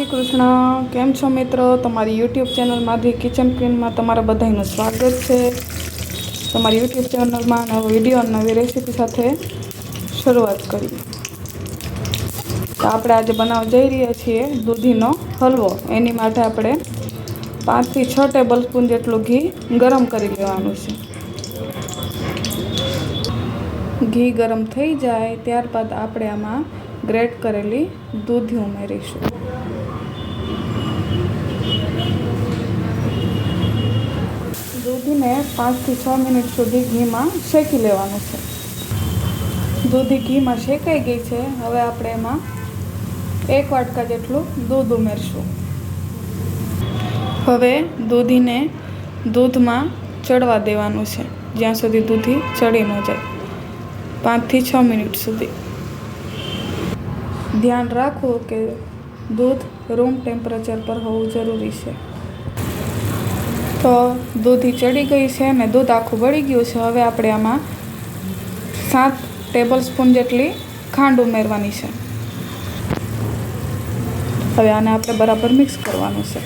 શ્રી કૃષ્ણ. કેમ છો મિત્રો? તમારી યુટ્યુબ ચેનલ માધવી કિચન ક્વીનમાં તમારા બધાનું સ્વાગત છે. તમારી યુટ્યુબ ચેનલમાં નવો વિડીયો અને નવી રેસીપી સાથે શરૂઆત કરીએ. તો આપણે આજે બનાવવા જઈ રહ્યા છીએ દૂધીનો હલવો. એની માટે આપણે 5 થી 6 ટેબલ સ્પૂન જેટલું ઘી ગરમ કરી લેવાનું છે. ઘી ગરમ થઈ જાય ત્યારબાદ આપણે આમાં ગ્રેટ કરેલી દૂધી ઉમેરીશું. દૂધીને 5 થી 6 મિનિટ સુધી ઘીમાં શેકી લેવાનું છે. દૂધી ઘીમાં શેકાઈ ગઈ છે. હવે આપણે એમાં 1 વાટકા જેટલું દૂધ ઉમેરશું. હવે દૂધીને દૂધમાં ચડવા દેવાનું છે જ્યાં સુધી દૂધી ચડી ન જાય. 5 થી 6 મિનિટ સુધી. ધ્યાન રાખવું કે દૂધ રૂમ ટેમ્પરેચર પર હોવું જરૂરી છે. તો દૂધી ચડી ગઈ છે અને દૂધ આખું બળી ગયું છે. હવે આપણે આમાં 7 ટેબલ સ્પૂન જેટલી ખાંડ ઉમેરવાની છે. હવે આને આપણે બરાબર મિક્સ કરવાનું છે.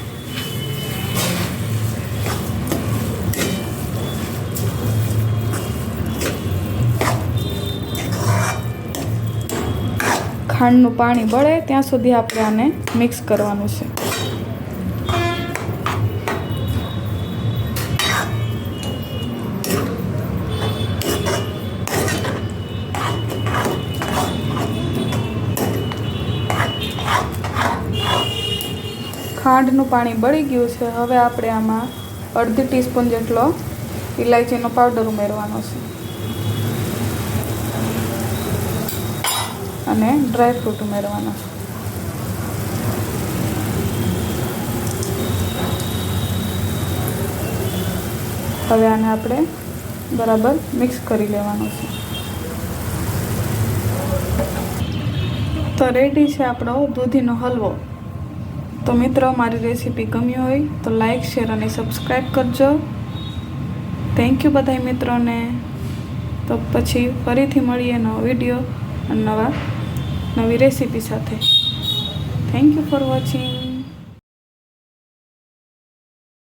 ખાંડનું પાણી બળે ત્યાં સુધી આપણે આને મિક્સ કરવાનું છે. ખાંડનું પાણી બળી ગયું છે. હવે આપણે આમાં અડધી ટીસ્પૂન જેટલો ઇલાયચીનો પાવડર ઉમેરવાનો છે અને ડ્રાય ફ્રૂટ ઉમેરવાના છે. હવે આને આપણે બરાબર મિક્સ કરી લેવાનું છે. તો રેડી છે આપણો દૂધીનો હલવો. તો મિત્રો, મારી રેસીપી ગમી હોય તો લાઈક, શેર અને સબસ્ક્રાઈબ કરજો. થેન્ક યુ બધા મિત્રોને. તો પછી ફરીથી મળીએ નવો વિડીયો અને નવી રેસીપી સાથે. Thank you for watching.